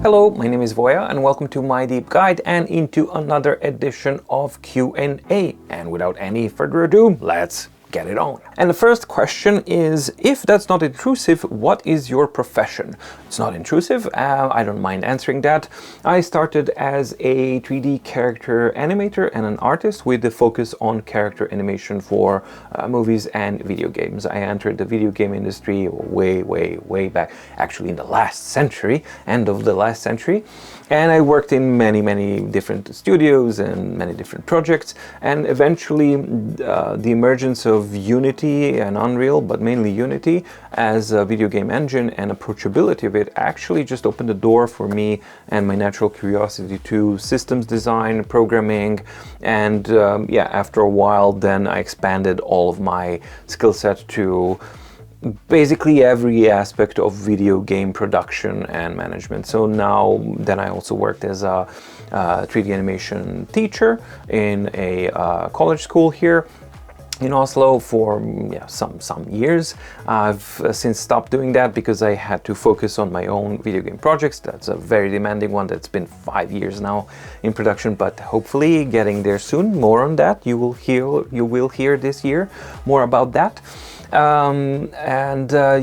Hello, my name is Voya and welcome to My Deep Guide and into another edition of Q&A. And without any further ado, let's get it on. And the first question is, if that's not intrusive, what is your profession? It's not intrusive, I don't mind answering that. I started as a 3D character animator and an artist with the focus on character animation for movies and video games. I entered the video game industry way back, actually in the last century, end of the last century. And I worked in many different studios and many different projects. And eventually the emergence of Unity and Unreal, but mainly Unity as a video game engine and approachability of it actually just opened the door for me and my natural curiosity to systems design, programming, and yeah, after a while then I expanded all of my skill set to basically every aspect of video game production and management. So now then I also worked as a 3D animation teacher in a college school here in Oslo for some years. I've since stopped doing that because I had to focus on my own video game projects. That's a very demanding one that's been 5 years now in production, but hopefully getting there soon. More on that. You will hear this year more about that.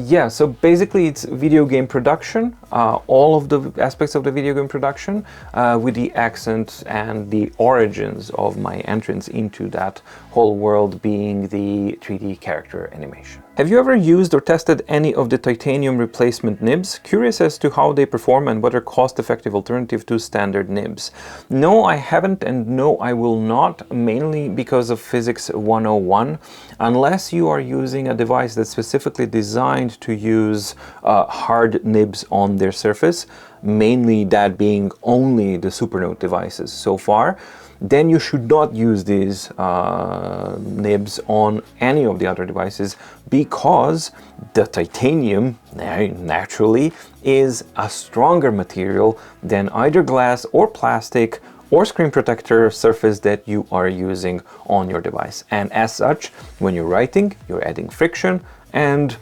Yeah, so basically it's video game production, all of the aspects of the video game production, with the accent and the origins of my entrance into that whole world being the 3D character animation. Have you ever used or tested any of the titanium replacement nibs? Curious as to how they perform and what are cost-effective alternative to standard nibs. No, I haven't, and no, I will not, mainly because of Physics 101. Unless you are using a device that's specifically designed to use hard nibs on their surface, mainly that being only the Supernote devices so far, then you should not use these nibs on any of the other devices, because the titanium naturally is a stronger material than either glass or plastic or screen protector surface that you are using on your device. And as such, when you're writing, you're adding friction, and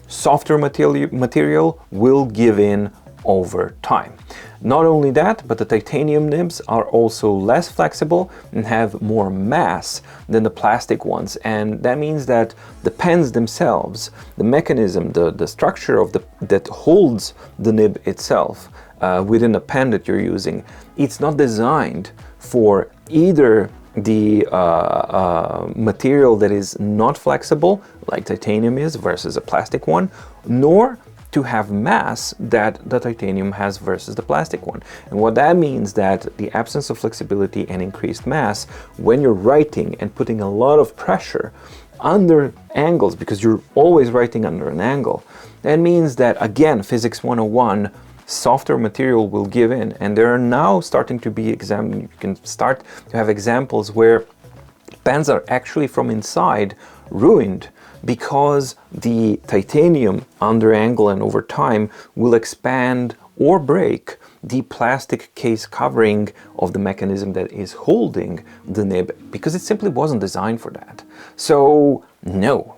softer material will give in over time. Not only that, but the titanium nibs are also less flexible and have more mass than the plastic ones, and that means that the pens themselves, the mechanism, the structure of that holds the nib itself within the pen that you're using, it's not designed for either the material that is not flexible, like titanium is versus a plastic one, nor to have mass that the titanium has versus the plastic one. And what that means, that the absence of flexibility and increased mass when you're writing and putting a lot of pressure under angles, because you're always writing under an angle, that means that, again, Physics 101, softer material will give in. And there are now starting to be you can start to have examples where pens are actually from inside ruined because the titanium under angle and over time will expand or break the plastic case covering of the mechanism that is holding the nib, because it simply wasn't designed for that. So no,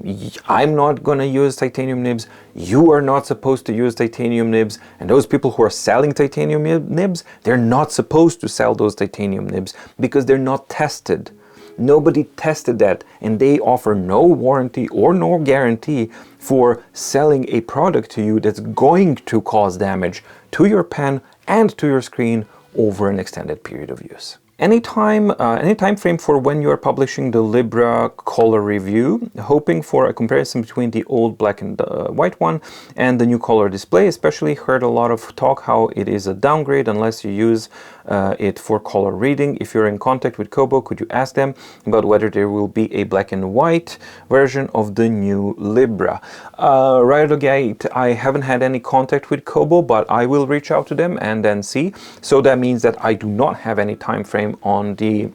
I'm not gonna use titanium nibs. You are not supposed to use titanium nibs, and those people who are selling titanium nibs, they're not supposed to sell those titanium nibs because they're not tested. Nobody tested that, and they offer no warranty or no guarantee for selling a product to you that's going to cause damage to your pen and to your screen over an extended period of use. Any time frame for when you are publishing the Libra color review, hoping for a comparison between the old black and white one and the new color display. Especially heard a lot of talk how it is a downgrade unless you use it for color reading. If you're in contact with Kobo, could you ask them about whether there will be a black and white version of the new Libra? Right out of the gate, I haven't had any contact with Kobo, but I will reach out to them and then see. So that means that I do not have any time frame on the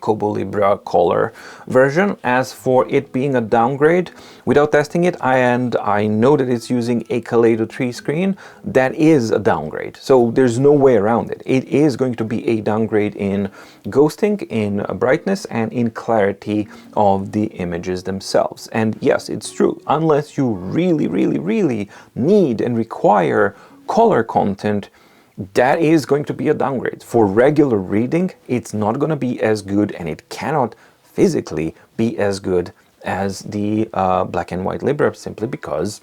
Kobo Libra color version. As for it being a downgrade, without testing it, I know that it's using a Kaleido 3 screen. That is a downgrade, so there's no way around it. It is going to be a downgrade in ghosting, in brightness, and in clarity of the images themselves. And yes, it's true, unless you really need and require color content, that is going to be a downgrade. For regular reading, it's not going to be as good, and it cannot physically be as good as the black and white Libra, simply because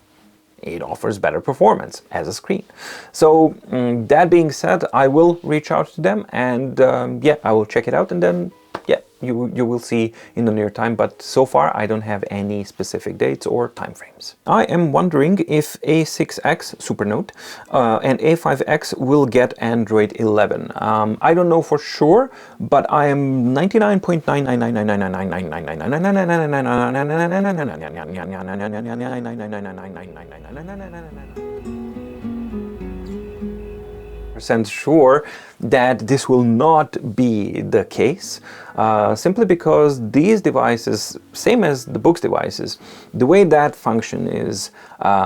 it offers better performance as a screen. So that being said, I will reach out to them, and yeah, I will check it out, and then yeah, you will see in the near time, but so far I don't have any specific dates or timeframes. I am wondering if A6X Supernote and A5X will get Android 11. I don't know for sure, but I am 99.999999999999999999999999999999999999999% sure that this will not be the case, simply because these devices, same as the Boox devices, the way that function is,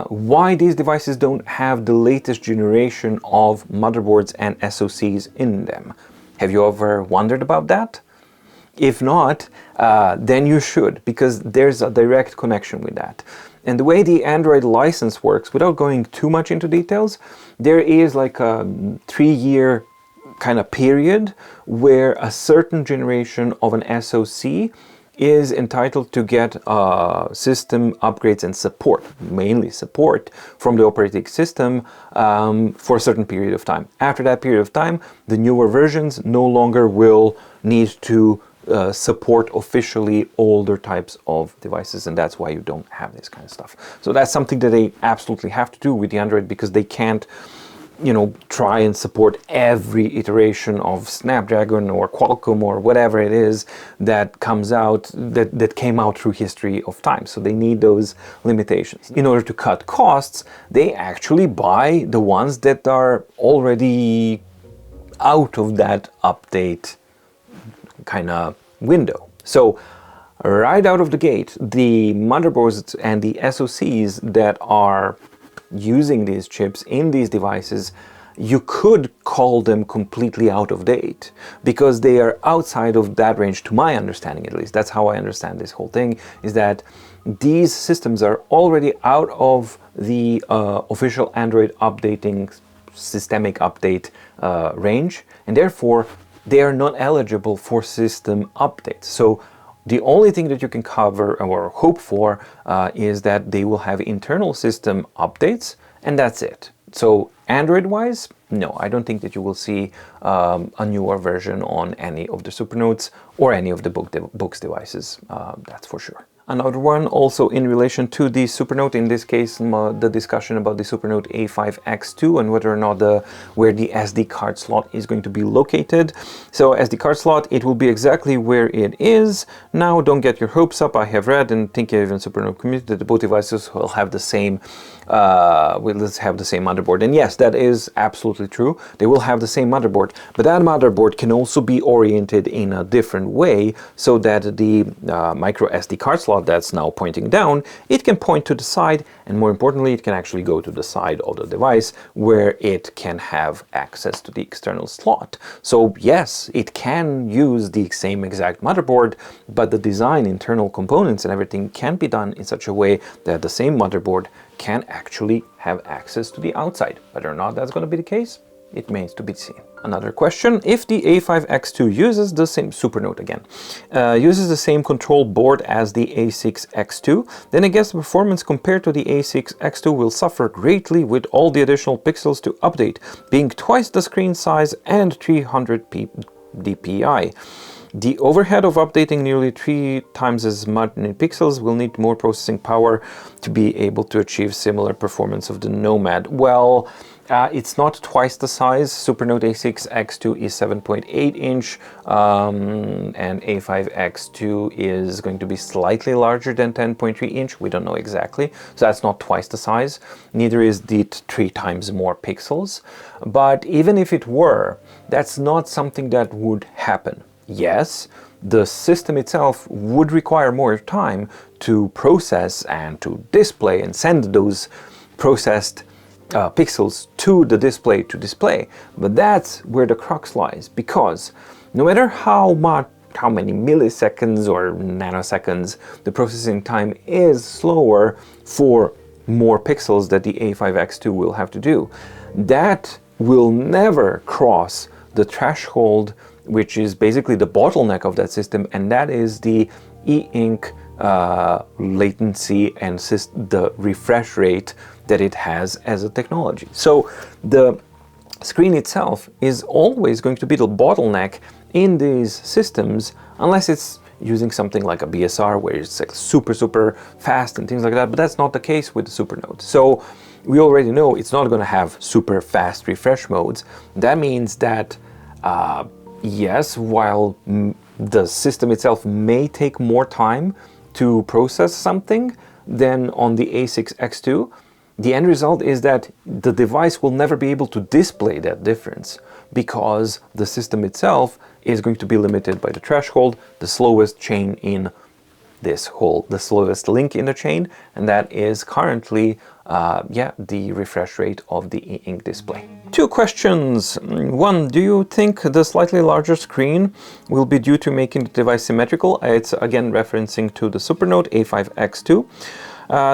why these devices don't have the latest generation of motherboards and SoCs in them. Have you ever wondered about that? If not, then you should, because there's a direct connection with that. And the way the Android license works, without going too much into details, there is like a 3-year kind of period where a certain generation of an SoC is entitled to get system upgrades and support, mainly support from the operating system for a certain period of time. After that period of time, the newer versions no longer will need to support officially older types of devices, and that's why you don't have this kind of stuff. So that's something that they absolutely have to do with the Android, because they can't, you know, try and support every iteration of Snapdragon or Qualcomm or whatever it is that comes out, that came out through history of time. So they need those limitations. In order to cut costs, they actually buy the ones that are already out of that update kind of window. So right out of the gate, the motherboards and the SoCs that are using these chips in these devices, you could call them completely out of date, because they are outside of that range, to my understanding at least. That's how I understand this whole thing, is that these systems are already out of the official Android updating, systemic update range, and therefore they are not eligible for system updates. So the only thing that you can cover or hope for is that they will have internal system updates, and that's it. So Android-wise, no, I don't think that you will see a newer version on any of the Supernotes or any of the Boox devices, that's for sure. Another one also in relation to the Supernote, in this case the discussion about the Supernote A5X2 and whether or not where the SD card slot is going to be located. So SD card slot, it will be exactly where it is. Now don't get your hopes up. I have read and think even Supernote community that both devices will have the same motherboard, and yes, that is absolutely true. They will have the same motherboard, but that motherboard can also be oriented in a different way, so that the micro SD card slot that's now pointing down, it can point to the side, and more importantly, it can actually go to the side of the device where it can have access to the external slot. So yes, it can use the same exact motherboard, but the design, internal components and everything can be done in such a way that the same motherboard can actually have access to the outside. Whether or not that's going to be the case, it remains to be seen. Another question, if the A5X2 uses the same Supernote again, uses the same control board as the A6X2, then I guess the performance compared to the A6X2 will suffer greatly with all the additional pixels to update, being twice the screen size and 300 dpi. The overhead of updating nearly 3 times as much in pixels will need more processing power to be able to achieve similar performance of the Nomad. Well, it's not twice the size. Supernote A6X2 is 7.8 inch and A5X2 is going to be slightly larger than 10.3 inch. We don't know exactly. So that's not twice the size. Neither is the 3 times more pixels. But even if it were, that's not something that would happen. Yes, the system itself would require more time to process and to display and send those processed pixels to the display to display, but that's where the crux lies, because no matter how many milliseconds or nanoseconds the processing time is slower for more pixels that the A5X2 will have to do, that will never cross the threshold, which is basically the bottleneck of that system, and that is the e-ink latency and the refresh rate that it has as a technology. So the screen itself is always going to be the bottleneck in these systems, unless it's using something like a BSR where it's like super fast and things like that, but that's not the case with the Supernote. So we already know it's not going to have super fast refresh modes. That means that yes, while the system itself may take more time to process something than on the A6X2, the end result is that the device will never be able to display that difference, because the system itself is going to be limited by the threshold, the slowest chain in this whole, the slowest link in the chain, and that is currently the refresh rate of the e-ink display. Two questions. One, do you think the slightly larger screen will be due to making the device symmetrical? It's again referencing to the Supernote A5X2.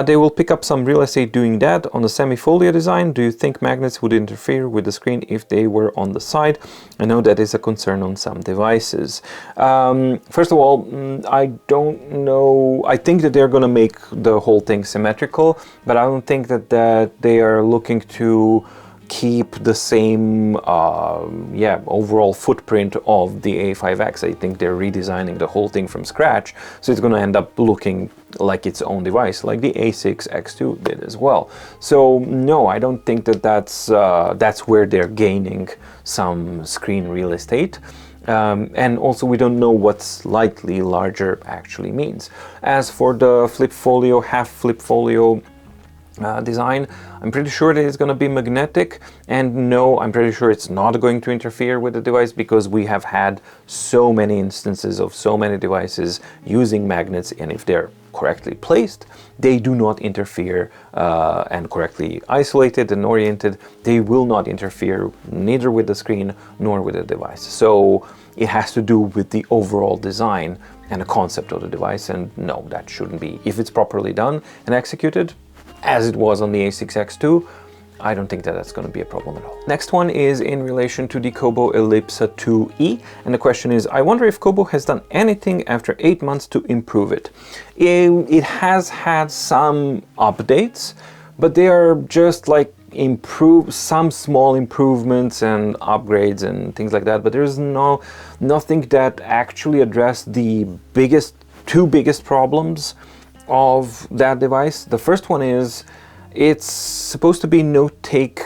They will pick up some real estate doing that. On the semi-folio design, do you think magnets would interfere with the screen if they were on the side? I know that is a concern on some devices. First of all, I don't know. I think that they're going to make the whole thing symmetrical, but I don't think that they are looking to keep the same overall footprint of the A5X. I think they're redesigning the whole thing from scratch, so it's going to end up looking like its own device, like the A6X2 did as well. So no, I don't think that that's where they're gaining some screen real estate. And also we don't know what slightly larger actually means. As for the flip folio, half flip folio design, I'm pretty sure that it's going to be magnetic, and no, I'm pretty sure it's not going to interfere with the device, because we have had so many instances of so many devices using magnets, and if they're correctly placed, they do not interfere, and correctly isolated and oriented, they will not interfere neither with the screen nor with the device. So it has to do with the overall design and the concept of the device, and no, that shouldn't be. If it's properly done and executed, as it was on the A6X2, I don't think that that's going to be a problem at all. Next one is in relation to the Kobo Elipsa 2E, and the question is, I wonder if Kobo has done anything after 8 months to improve it. It has had some updates, but they are just like some small improvements and upgrades and things like that, but there's nothing that actually addressed the two biggest problems of that device. The first one is it's supposed to be note-take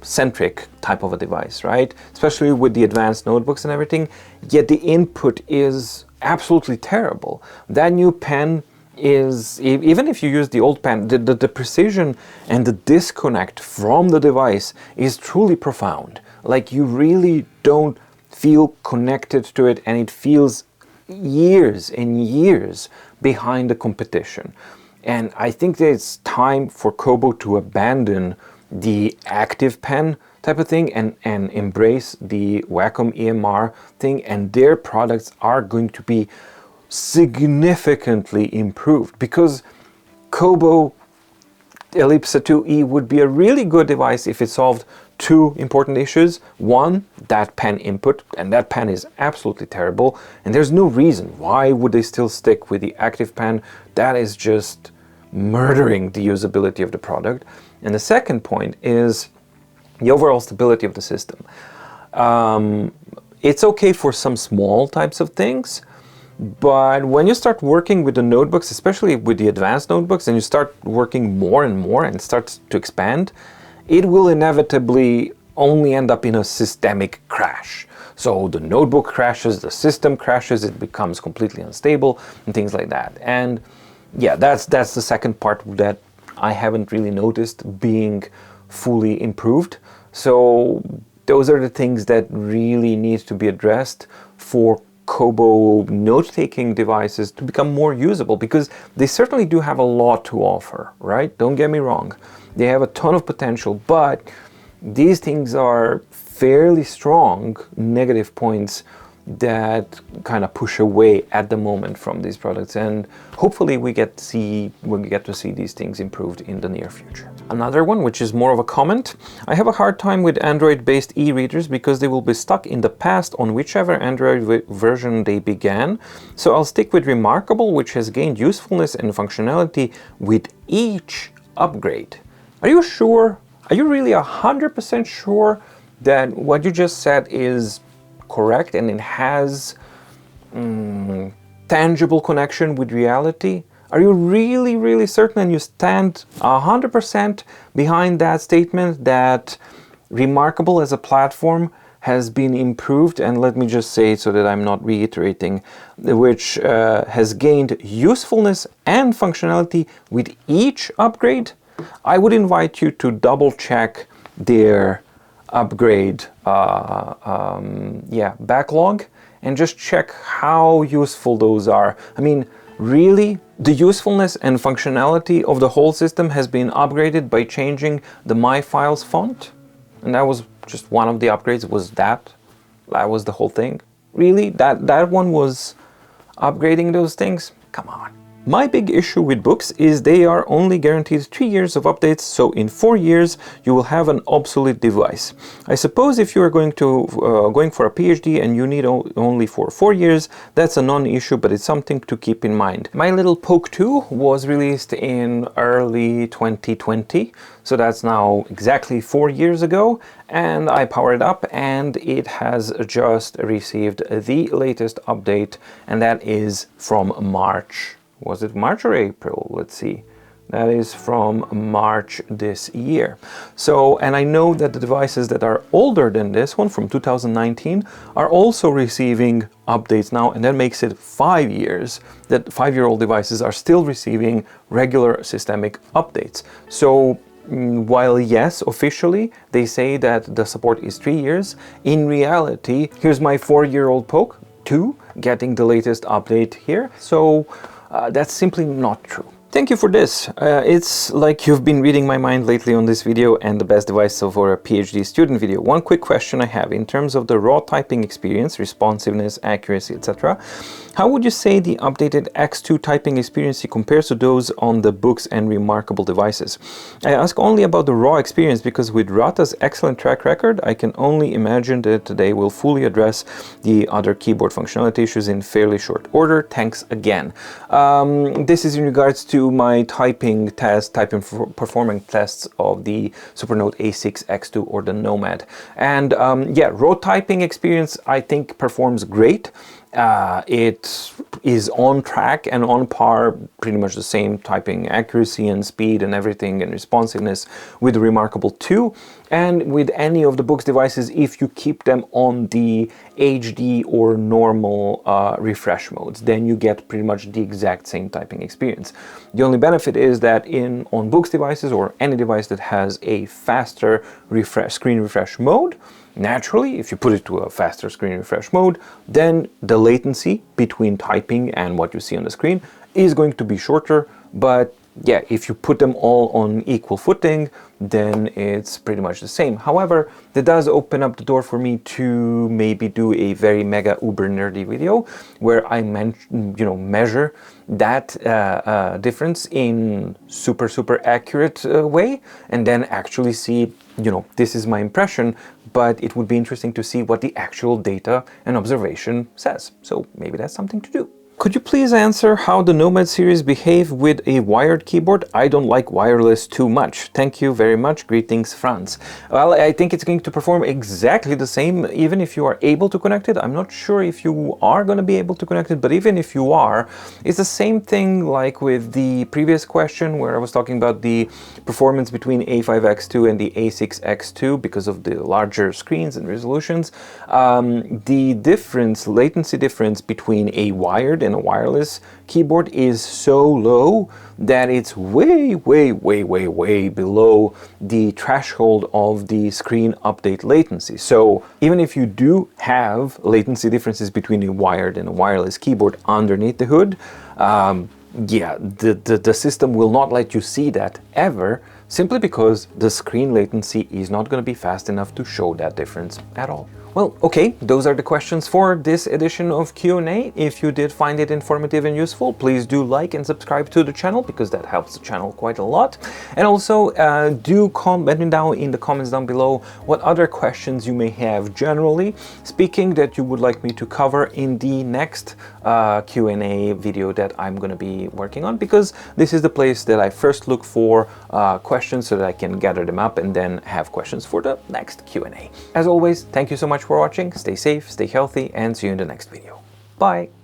centric type of a device, right? Especially with the advanced notebooks and everything, yet the input is absolutely terrible. That new pen is, even if you use the old pen, the precision and the disconnect from the device is truly profound. Like, you really don't feel connected to it, and it feels years and years behind the competition. And I think that it's time for Kobo to abandon the active pen type of thing and embrace the Wacom EMR thing, and their products are going to be significantly improved, because Kobo Elipsa 2E would be a really good device if it solved two important issues. One, that pen input, and that pen is absolutely terrible, and there's no reason why would they still stick with the active pen. That is just murdering the usability of the product. And the second point is the overall stability of the system. It's okay for some small types of things, but when you start working with the notebooks, especially with the advanced notebooks, and you start working more and more and it starts to expand, it will inevitably only end up in a systemic crash. So the notebook crashes, the system crashes, it becomes completely unstable and things like that. And yeah, that's the second part that I haven't really noticed being fully improved. So those are the things that really need to be addressed for Kobo note-taking devices to become more usable, because they certainly do have a lot to offer, right? Don't get me wrong. They have a ton of potential, but these things are fairly strong negative points that kind of push away at the moment from these products, and hopefully we get to see these things improved in the near future. Another one, which is more of a comment: I have a hard time with Android-based e-readers because they will be stuck in the past on whichever Android version they began. So I'll stick with Remarkable, which has gained usefulness and functionality with each upgrade. Are you sure? Are you really 100% sure that what you just said is correct and it has tangible connection with reality? Are you really certain and you stand 100% behind that statement that Remarkable as a platform has been improved? And let me just say, so that I'm not reiterating, which has gained usefulness and functionality with each upgrade? I would invite you to double check their upgrade backlog and just check how useful those are. I mean, really, the usefulness and functionality of the whole system has been upgraded by changing the My Files font, and that was just one of the upgrades. That was the whole thing? Really? That one was upgrading those things? Come on. My big issue with books is they are only guaranteed 3 years of updates, so in 4 years you will have an obsolete device. I suppose if you are going for a PhD and you need only for 4 years, that's a non-issue, but it's something to keep in mind. My little Poke 2 was released in early 2020, so that's now exactly 4 years ago, and I powered it up and it has just received the latest update, and that is from March. Was it March or April? Let's see. That is from March this year. So, and I know that the devices that are older than this one, from 2019, are also receiving updates now, and that makes it 5 years that 5-year-old devices are still receiving regular systemic updates. So, while yes, officially they say that the support is 3 years, in reality, here's my 4-year-old Poke 2 getting the latest update here. So, that's simply not true. Thank you for this. It's like you've been reading my mind lately on this video and the best device for a PhD student video. One quick question I have in terms of the raw typing experience, responsiveness, accuracy, etc. How would you say the updated X2 typing experience compares to those on the Boox and Remarkable devices? I ask only about the raw experience because with Rata's excellent track record, I can only imagine that they will fully address the other keyboard functionality issues in fairly short order. Thanks again. This is in regards to my typing performance tests of the Supernote A5X2 or the Nomad. And yeah, raw typing experience I think performs great. It is on track and on par, pretty much the same typing accuracy and speed and everything and responsiveness with the Remarkable 2 and with any of the Boox devices if you keep them on the HD or normal refresh modes. Then you get pretty much the exact same typing experience. The only benefit is that on Boox devices or any device that has a faster screen refresh mode, naturally, if you put it to a faster screen refresh mode, then the latency between typing and what you see on the screen is going to be shorter. But yeah, if you put them all on equal footing, then it's pretty much the same. However, that does open up the door for me to maybe do a very mega uber nerdy video where I measure that difference in super accurate way, and then actually see, this is my impression, but it would be interesting to see what the actual data and observation says. So maybe that's something to do. Could you please answer how the Nomad series behave with a wired keyboard? I don't like wireless too much. Thank you very much. Greetings, Franz. Well, I think it's going to perform exactly the same even if you are able to connect it. I'm not sure if you are going to be able to connect it, but even if you are, it's the same thing like with the previous question where I was talking about the performance between A5X2 and the A6X2 because of the larger screens and resolutions. The latency difference between a wired and a wireless keyboard is so low that it's way below the threshold of the screen update latency. So even if you do have latency differences between a wired and a wireless keyboard underneath the hood, yeah, the system will not let you see that ever, simply because the screen latency is not going to be fast enough to show that difference at all. Well, okay, those are the questions for this edition of Q&A. If you did find it informative and useful, please do like and subscribe to the channel, because that helps the channel quite a lot. And also do let me down in the comments down below what other questions you may have generally speaking that you would like me to cover in the next Q&A video that I'm going to be working on, because this is the place that I first look for questions so that I can gather them up and then have questions for the next Q&A. As always, thank you so much for watching. Stay safe, stay healthy, and see you in the next video. Bye!